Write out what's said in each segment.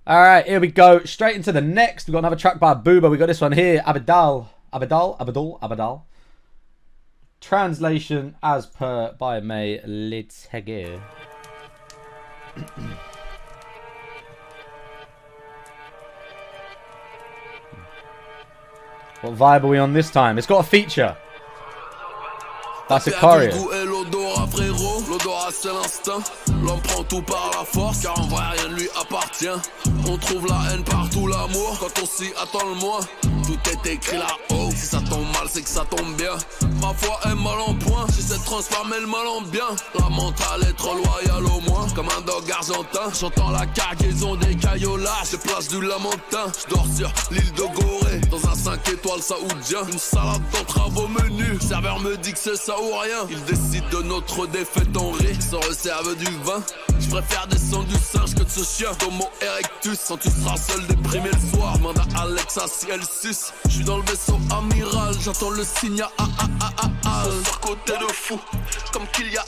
All right, here we go. Straight into the next. We've got another track by BOOBA. We got this one here. Abidal. Translation as per by May. Let's go. What vibe are we on this time? It's got a feature. That's a choreo. L'odorat c'est l'instinct. L'homme prend tout par la force, car en vrai rien ne lui appartient. On trouve la haine partout, l'amour, quand on s'y attend le moins. Tout est écrit là-haut, si ça tombe mal c'est que ça tombe bien. Ma foi est mal en point, j'essaie de transformer le mal en bien. La mentale est trop loyale au moins, comme un dog argentin. J'entends la cargaison des caillolas, je place du lamentin. Je dors sur l'île de Gorée, dans un 5 étoiles saoudien. Une salade d'entrave au menu, le serveur me dit que c'est ça ou rien. Il décide de notre défaite en rit, ils s'en resservent du vin. Je préfère descendre du singe que de ce chien Homo erectus. Quand tu seras seul déprimé le soir, demande à Alexa si elle suce. Je suis dans le vaisseau amiral, j'entends le signe sur côté de fou, comme qu'il y a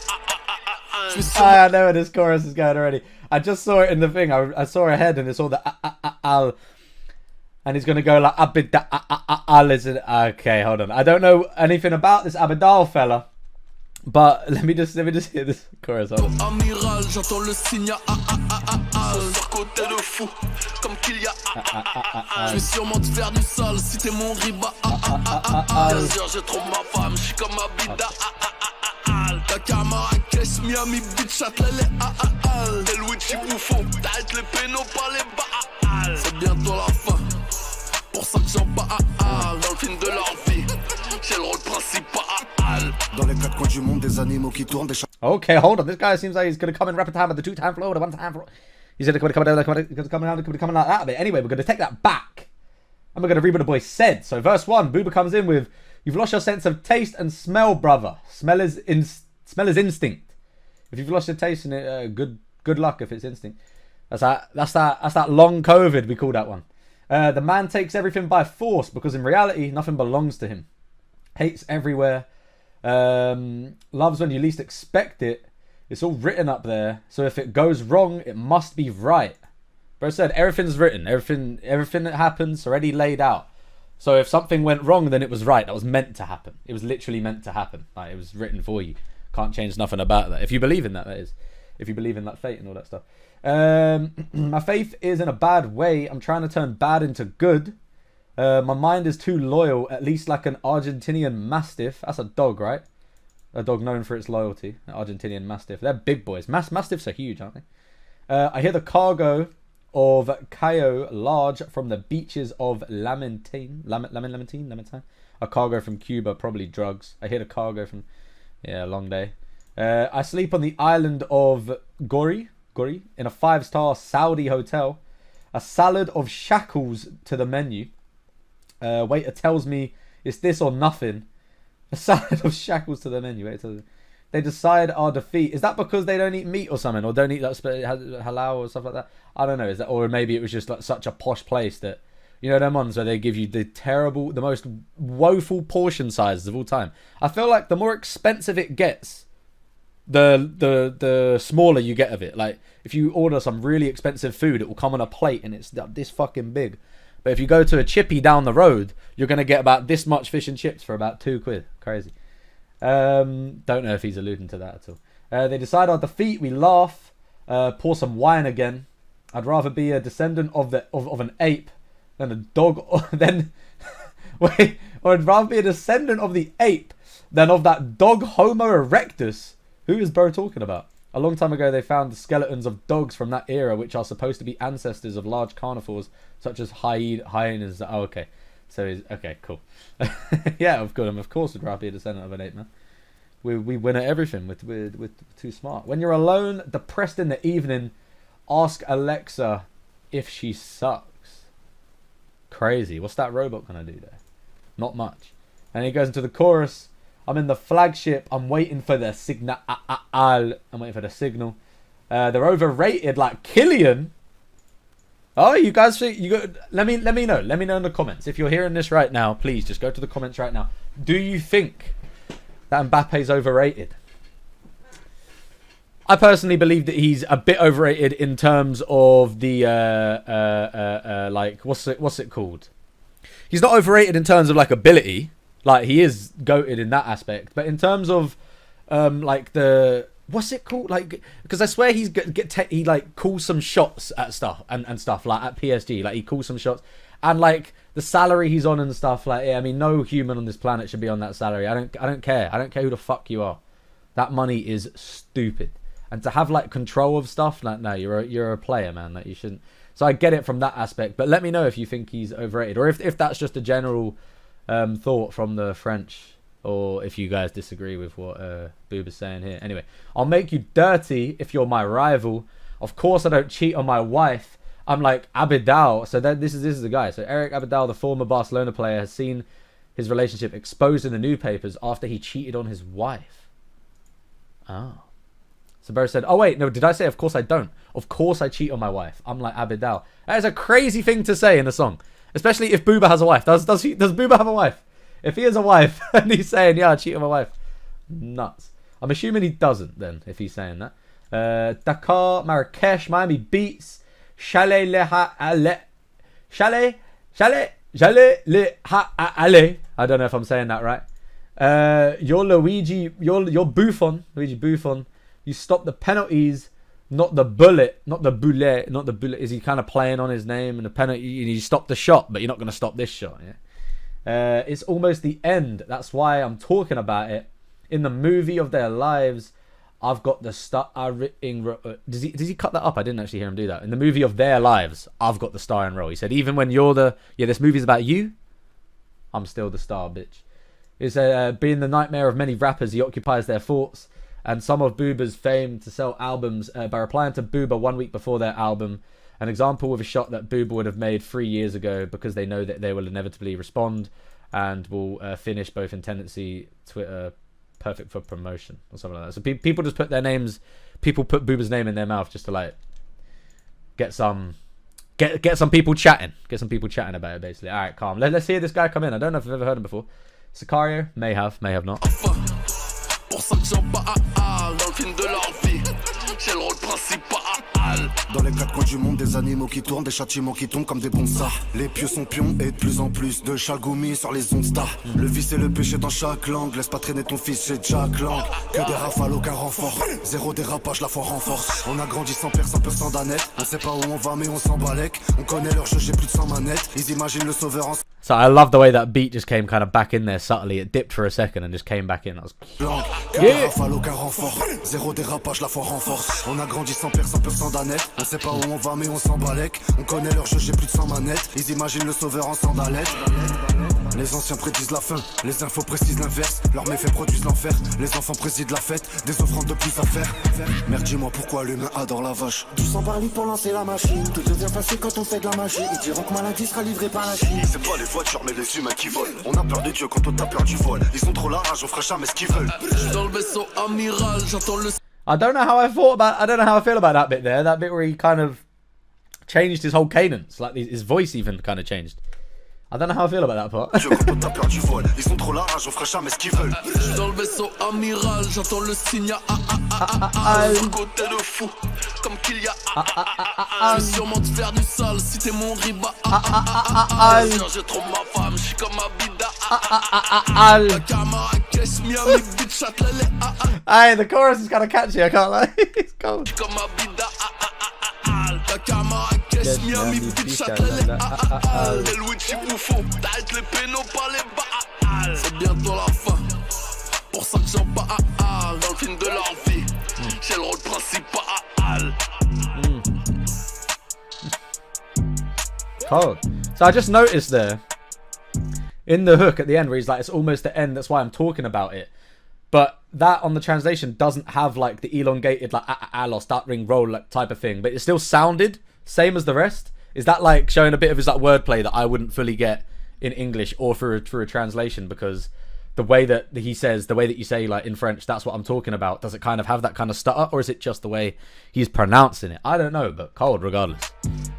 I know where this chorus is going already. I just saw it in the thing. I saw a head and it's all the al, and he's gonna go like Abidal. Is it? Okay, hold on. I don't know anything about this Abidal fella. But let me just hear this chorus. Amiral, j'entends le signe sur côté de fou, comme qu'il y a je vais sûrement te faire du sale si t'es mon riba. Bien sûr, je trouve ma femme, je suis comme Abidal. Dakar, Marrakech, Miami Beach, Châtelet, El Wichi Bouffon, t'arrêtes les pénaux par les balles. C'est bientôt la fin, pour ça que j'en parle. Dans le film de leur vie, j'ai le rôle principal. Dans les quatre coins du monde, des animaux qui tournent, des Okay, hold on. This guy seems like he's going to come in rapid time with the 2-time flow, the 1-time flow. He's going to come down like that a bit. Anyway, we're going to take that back. And we're going to read what the boy said. So verse 1, BOOBA comes in with, you've lost your sense of taste and smell, brother. Smell is instinct. If you've lost your taste in it, good luck if it's instinct. That's that long COVID, we call that one. The man takes everything by force because in reality, nothing belongs to him. Hates everywhere. Loves when you least expect it. It's all written up there, so if it goes wrong it must be right. Bro said everything's written, everything that happens already laid out, so if something went wrong then it was right. That was meant to happen. It was literally meant to happen. Like, it was written for you. Can't change nothing about that if you believe in that is. If you believe in that fate and all that stuff. My faith is in a bad way. I'm trying to turn bad into good. My mind is too loyal, at least like an Argentinian Mastiff. That's a dog, right? A dog known for its loyalty. An Argentinian Mastiff. They're big boys. Mastiffs are huge, aren't they? I hear the cargo of Cayo large from the beaches of Lamentine. A cargo from Cuba, probably drugs. I hear the cargo from... Yeah, long day. I sleep on the island of Gori, in a 5-star Saudi hotel. A salad of shackles to the menu. Waiter tells me it's this or nothing. A salad of shackles to the menu. Waiter, they decide our defeat. Is that because they don't eat meat or something, or don't eat like halal or stuff like that? I don't know. Is that, or maybe it was just like such a posh place that, you know, them ones where they give you the most woeful portion sizes of all time. I feel like the more expensive it gets, the smaller you get of it. Like, if you order some really expensive food, it will come on a plate and it's this fucking big. But if you go to a chippy down the road, you're going to get about this much fish and chips for about £2. Crazy. Don't know if he's alluding to that at all. They decide our defeat. We laugh. Pour some wine again. I'd rather be a descendant of an ape than a dog. Wait. Or I'd rather be a descendant of the ape than of that dog Homo erectus. Who is bro talking about? A long time ago, they found the skeletons of dogs from that era, which are supposed to be ancestors of large carnivores, such as hyenas. Oh, okay. So, okay, cool. Yeah, of course, would rather be a descendant of an ape, man. We win at everything. We're too smart. When you're alone, depressed in the evening, ask Alexa if she sucks. Crazy. What's that robot gonna do there? Not much. And he goes into the chorus. I'm in the flagship. I'm waiting for the signal. I'm waiting for the signal. They're overrated like Killian. Oh, you guys think you got? Let me know. Let me know in the comments. If you're hearing this right now, please just go to the comments right now. Do you think that Mbappe's overrated? I personally believe that he's a bit overrated in terms of the like what's it called? He's not overrated in terms of like ability, like he is goated in that aspect, but in terms of like the what's it called? Like because I swear he like calls some shots at stuff and stuff like at PSG, like he calls some shots and like the salary he's on and stuff like yeah, I mean no human on this planet should be on that salary. I don't care who the fuck you are. That money is stupid. And to have like control of stuff, like no, you're a player, man. That you shouldn't. So I get it from that aspect, but let me know if you think he's overrated, or if that's just a general thought from the French, or if you guys disagree with what Booba's saying here. Anyway, I'll make you dirty if you're my rival. Of course, I don't cheat on my wife. I'm like Abidal. So this is the guy. So Eric Abidal, the former Barcelona player, has seen his relationship exposed in the newspapers after he cheated on his wife. Oh. So Barry said, oh wait, no, did I say of course I don't? Of course I cheat on my wife. I'm like Abidal. That is a crazy thing to say in a song. Especially if Booba has a wife. Does Booba have a wife? If he has a wife and he's saying, yeah, I cheat on my wife. Nuts. I'm assuming he doesn't then, if he's saying that. Dakar, Marrakesh, Miami Beats, Chalet Le Ha Ale. Chalet Le Ha Ale. I don't know if I'm saying that right. You're Luigi, you're Buffon. Luigi Buffon. You stop the penalties, not the bullet. Is he kind of playing on his name and the penalty? You stop the shot, but you're not going to stop this shot. Yeah. It's almost the end. That's why I'm talking about it. In the movie of their lives, I've got the star. Does he cut that up? I didn't actually hear him do that. In the movie of their lives, I've got the star and role. He said, even when you're this movie's about you, I'm still the star, bitch. He said, being the nightmare of many rappers, he occupies their thoughts. And some of Booba's fame to sell albums by replying to Booba 1 week before their album. An example with a shot that Booba would have made 3 years ago because they know that they will inevitably respond and will finish both in tendency, Twitter, perfect for promotion or something like that. So people just put their names, people put Booba's name in their mouth just to like get some people chatting. Get some people chatting about it basically. Alright, calm. Let's hear this guy come in. I don't know if I've ever heard him before. Sicario, may have not. Pour ça que j'en parle dans le film de leur vie. J'ai le rôle principal. Dans les quatre coins du monde, des animaux qui tournent, des châtiments qui tombent comme des bonsas. Les pieux sont pions et de plus en plus de chalgoumi sur les ondes stars. Le vice et le péché dans chaque langue. Laisse pas traîner ton fils chez Jack Lang. Que des rafales, aucun renfort. Zéro dérapage, la foi renforce. On a grandi sans père, sans peur, sans danette. On sait pas où on va, mais on s'en balèque. On connaît leur jeu, j'ai plus de 100 manettes. Ils imaginent le sauveur en. So I love the way that beat just came kind of back in there subtly. It dipped for a second and just came back in. That was yeah. Zéro dérapage, la foi renforce. On a grandi sans père, sans peur, sans danette. On sait pas où on va, mais on s'en balèque. On connaît leur jeu, j'ai plus de 100 manettes. Ils imaginent le sauveur en sandalette. Les anciens prédisent la fin, les infos précisent l'inverse. Leurs méfaits produisent l'enfer, les enfants président la fête. Des offrandes de plus à faire. Merde, dis-moi pourquoi l'humain adore la vache. Du sang par litre pour lancer la machine. Tout devient facile quand on fait de la magie. Ils diront que maladie sera livrée par la Chine. C'est pas les voitures mais les humains qui volent. On a peur de Dieu quand on a peur du vol. Ils ont trop la rage, on fera jamais ce qu'ils veulent. Dans le vaisseau amiral, j'entends le. I don't know how I feel about that bit there. That bit where he kind of changed his whole cadence. Like his voice even kind of changed. I don't know how I feel about that part. Ils sont trop la rage, on fera jamais ce qu'ils veulent. Dans le vaisseau amiral, j'entends le signal. Côté de fou, comme qu'il y a. Je vais sûrement te faire du sale si t'es mon riba. J'ai trop ma femme, je suis comme Abidal. La caméra cache Miami Beach, Châtelet. Hey, the chorus is kind of catchy. I can't lie. It's cold. Je suis comme Abidal. La caméra cache Miami Beach, Châtelet. Les Luigi Buffon, t'arrêtes les pénaux par les balles. C'est bientôt la fin. Pour ça que j'en parle dans le film de leur vie. J'ai le rôle principal. Cold. So I just noticed there in the hook at the end where he's like, it's almost the end, that's why I'm talking about it. But that on the translation doesn't have like the elongated like or start ring roll like, type of thing, but it still sounded same as the rest. Is that like showing a bit of his like wordplay that I wouldn't fully get in English or through a translation? Because the way that he says, the way that you say like in French, that's what I'm talking about, does it kind of have that kind of stutter, or is it just the way he's pronouncing it? I don't know, but cold regardless.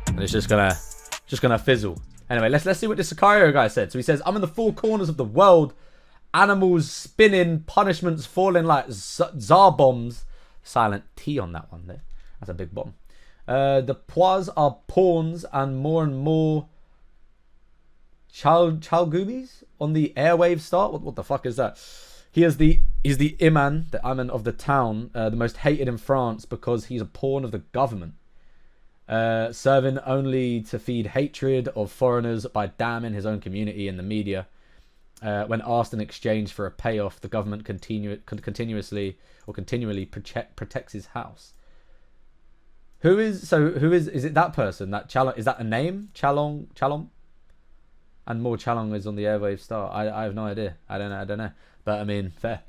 And it's just gonna fizzle. Anyway, let's see what this Sicario guy said. So he says, I'm in the four corners of the world, animals spinning, punishments falling like tsar bombs, silent T on that one there. That's a big bomb. The pois are pawns and more chalgubis on the airwave start. What the fuck is that? He's the imam of the town, the most hated in France because he's a pawn of the government, serving only to feed hatred of foreigners by damning his own community in the media. When asked in exchange for a payoff, the government continually protects his house. Is it that person? Is that a name? Chalong? And more Chalong is on the airwave start. I have no idea. I don't know. But I mean, fair.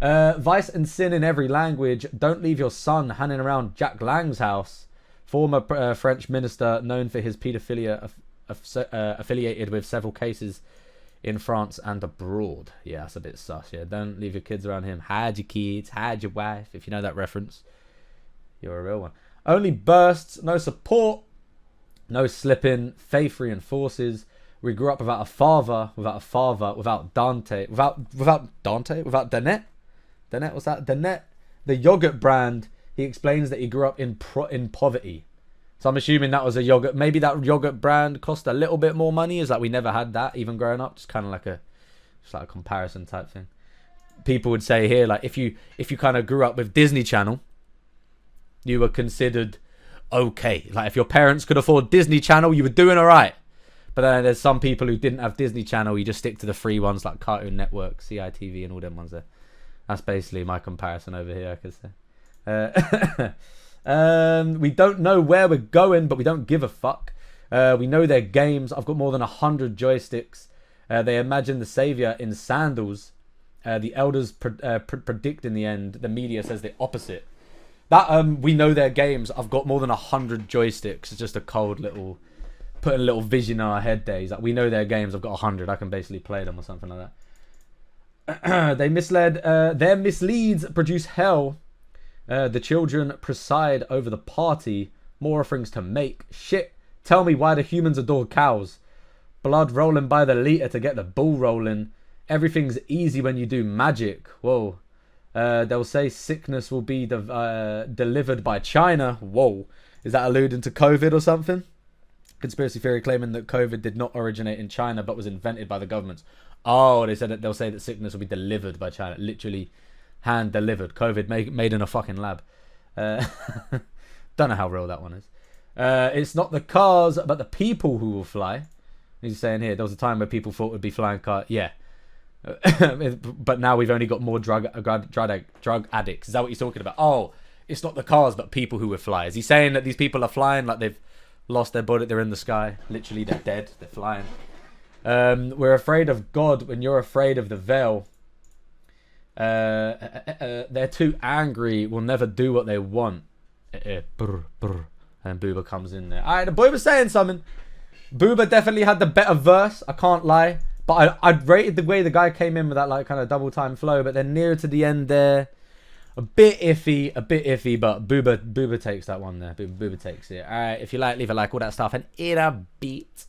Vice and sin in every language. Don't leave your son hanging around Jack Lang's house. Former French minister known for his paedophilia, affiliated with several cases in France and abroad. Yeah, that's a bit sus. Yeah, don't leave your kids around him. Hide your kids. Hide your wife. If you know that reference, you're a real one. Only bursts. No support. No slipping. Faith reinforces. We grew up without a father, without Dante, without Danette. Danette, what's that? Danette, the yogurt brand. He explains that he grew up in poverty. So I'm assuming that was a yogurt. Maybe that yogurt brand cost a little bit more money. Is that we never had that even growing up. Just kind of like a comparison type thing. People would say here, like if you kind of grew up with Disney Channel, you were considered okay. Like if your parents could afford Disney Channel, you were doing all right. But then there's some people who didn't have Disney Channel. You just stick to the free ones like Cartoon Network, CITV, and all them ones there. That's basically my comparison over here, I could say. We don't know where we're going, but we don't give a fuck. We know their games. I've got more than 100 joysticks. They imagine the savior in sandals. The elders predict in the end. The media says the opposite. That we know their games. I've got more than 100 joysticks. It's just a cold little... Putting a little vision in our head days. Like we know their games. I've got 100. I can basically play them or something like that. They misled. Their misleads produce hell. The children preside over the party. More offerings to make. Shit. Tell me why the humans adore cows. Blood rolling by the litre to get the ball rolling. Everything's easy when you do magic. Whoa. They'll say sickness will be delivered by China. Whoa. Is that alluding to COVID or something? Conspiracy theory claiming that COVID did not originate in China but was invented by the governments. Oh, they said that they'll say that sickness will be delivered by China. Literally hand delivered. COVID made in a fucking lab. Don't know how real that one is. It's not the cars but the people who will fly. He's saying here, there was a time where people thought it would be flying cars. Yeah. But now we've only got more drug addicts. Is that what he's talking about? Oh, it's not the cars but people who will fly. Is he saying that these people are flying like they've lost their body, they're in the sky, literally they're dead, they're flying? We're afraid of God when you're afraid of the veil. They're too angry, will never do what they want. Brr, brr. And BOOBA comes in there. Alright, the boy was saying something. BOOBA definitely had the better verse, I can't lie, but I'd rated the way the guy came in with that like kind of double time flow, but then nearer to the end there, a bit iffy, but BOOBA takes that one there. BOOBA takes it. Alright, if you like, leave a like, all that stuff, and in a beat.